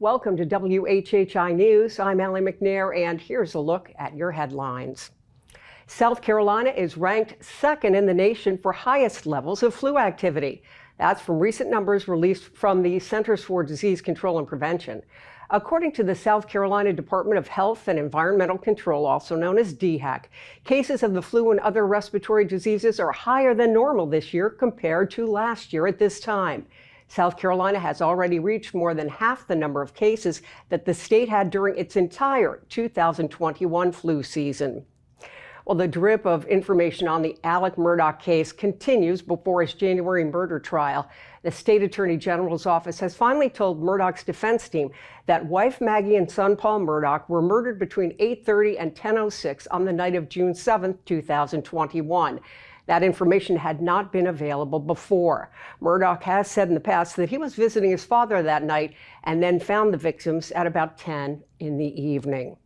Welcome to WHHI News. I'm Allie McNair, and here's a look at your headlines. South Carolina is ranked second in the nation for highest levels of flu activity. That's from recent numbers released from the Centers for Disease Control and Prevention. According to the South Carolina Department of Health and Environmental Control, also known as DHEC, cases of the flu and other respiratory diseases are higher than normal this year compared to last year at this time. South Carolina has already reached more than half the number of cases that the state had during its entire 2021 flu season. Well, the drip of information on the Alec Murdaugh case continues before his January murder trial. The state attorney general's office has finally told Murdaugh's defense team that wife Maggie and son Paul Murdaugh were murdered between 8:30 and 10:06 on the night of June 7, 2021. That information had not been available before. Murdaugh has said in the past that he was visiting his father that night and then found the victims at about 10 in the evening.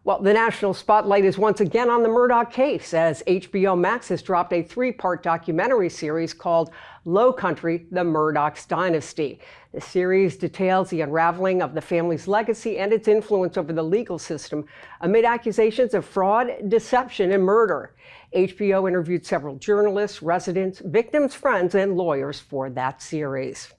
Well, the national spotlight is once again on the Murdaugh case as HBO Max has dropped a 3-part documentary series called Lowcountry, The Murdaugh's Dynasty. The series details the unraveling of the family's legacy and its influence over the legal system amid accusations of fraud, deception, and murder. HBO interviewed several journalists, residents, victims' friends, and lawyers for that series.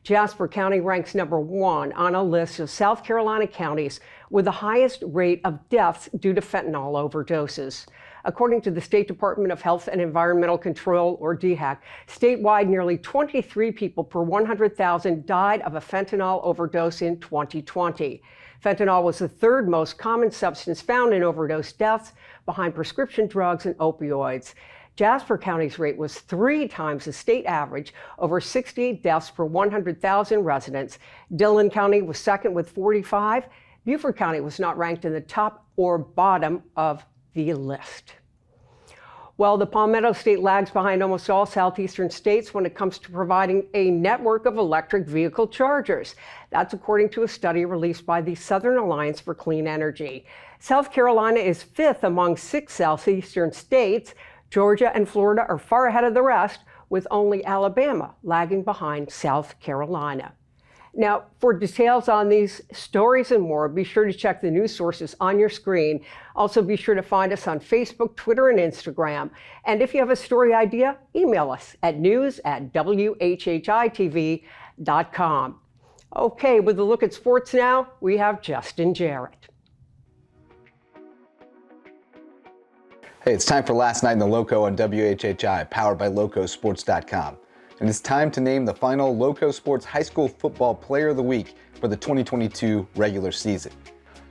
Jasper County ranks #1 on a list of South Carolina counties with the highest rate of deaths due to fentanyl overdoses. According to the State Department of Health and Environmental Control, or DHEC, statewide nearly 23 people per 100,000 died of a fentanyl overdose in 2020. Fentanyl was the third most common substance found in overdose deaths, behind prescription drugs and opioids. Jasper County's rate was 3 times the state average, over 68 deaths per 100,000 residents. Dillon County was second with 45. Beaufort County was not ranked in the top or bottom of the list. Well, the Palmetto State lags behind almost all southeastern states when it comes to providing a network of electric vehicle chargers. That's according to a study released by the Southern Alliance for Clean Energy. South Carolina is 5th among 6 southeastern states. Georgia and Florida are far ahead of the rest, with only Alabama lagging behind South Carolina. Now, for details on these stories and more, be sure to check the news sources on your screen. Also, be sure to find us on Facebook, Twitter, and Instagram. And if you have a story idea, email us at news@WHHITV.com. Okay, with a look at sports now, we have Justin Jarrett. Hey, it's time for Last Night in the Loco on WHHI, powered by Locosports.com. And it's time to name the final Loco Sports High School Football Player of the Week for the 2022 regular season.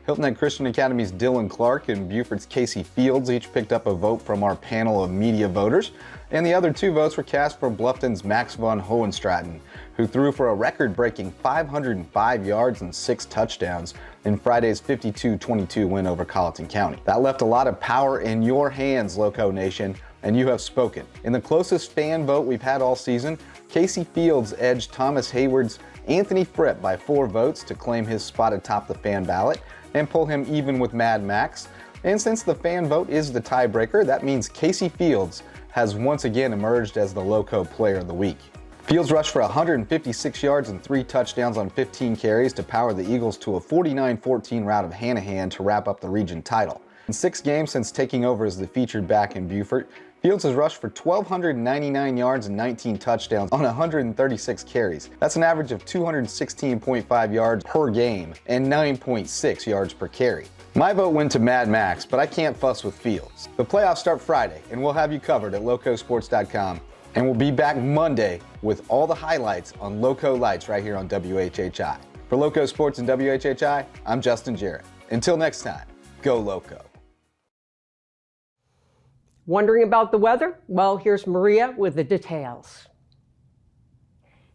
Hilton Head Christian Academy's Dylan Clark and Beaufort's Casey Fields each picked up a vote from our panel of media voters, and the other 2 votes were cast for Bluffton's Max von Hohenstraten, who threw for a record-breaking 505 yards and 6 touchdowns in Friday's 52-22 win over Colleton County. That left a lot of power in your hands, Loco Nation, and you have spoken. In the closest fan vote we've had all season, Casey Fields edged Thomas Hayward's Anthony Fripp by 4 votes to claim his spot atop the fan ballot and pull him even with Mad Max. And since the fan vote is the tiebreaker, that means Casey Fields has once again emerged as the Loco Player of the Week. Fields rushed for 156 yards and 3 touchdowns on 15 carries to power the Eagles to a 49-14 rout of Hanahan to wrap up the region title. In 6 games since taking over as the featured back in Beaufort, Fields has rushed for 1,299 yards and 19 touchdowns on 136 carries. That's an average of 216.5 yards per game and 9.6 yards per carry. My vote went to Mad Max, but I can't fuss with Fields. The playoffs start Friday, and we'll have you covered at Locosports.com. And we'll be back Monday with all the highlights on Loco Lights right here on WHHI. For Loco Sports and WHHI, I'm Justin Jarrett. Until next time, go Loco. Wondering about the weather? Well, here's Maria with the details.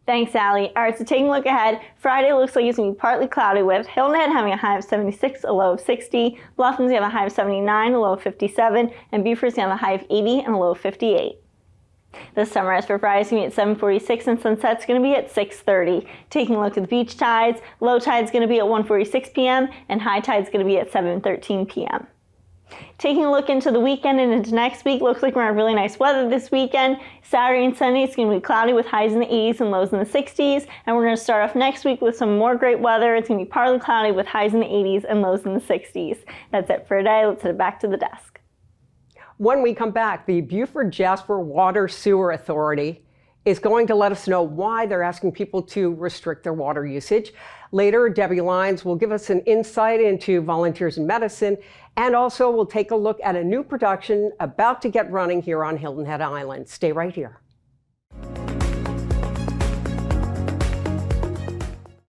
Thanks, Allie. All right, so taking a look ahead, Friday looks like it's going to be partly cloudy with Hilton Head having a high of 76, a low of 60. Bluffton's going to have a high of 79, a low of 57. And Beaufort's going to have a high of 80 and a low of 58. The sunrise for Friday is going to be at 7:46 and sunset's going to be at 6:30. Taking a look at the beach tides, low tide's going to be at 1:46 p.m. and high tide's going to be at 7:13 p.m. Taking a look into the weekend and into next week, looks like we're going to have really nice weather this weekend. Saturday and Sunday is going to be cloudy with highs in the 80s and lows in the 60s. And we're going to start off next week with some more great weather. It's going to be partly cloudy with highs in the 80s and lows in the 60s. That's it for today. Let's head back to the desk. When we come back, the Beaufort Jasper Water Sewer Authority is going to let us know why they're asking people to restrict their water usage. Later, Debbie Lyons will give us an insight into volunteers in medicine, and also we'll take a look at a new production about to get running here on Hilton Head Island. Stay right here.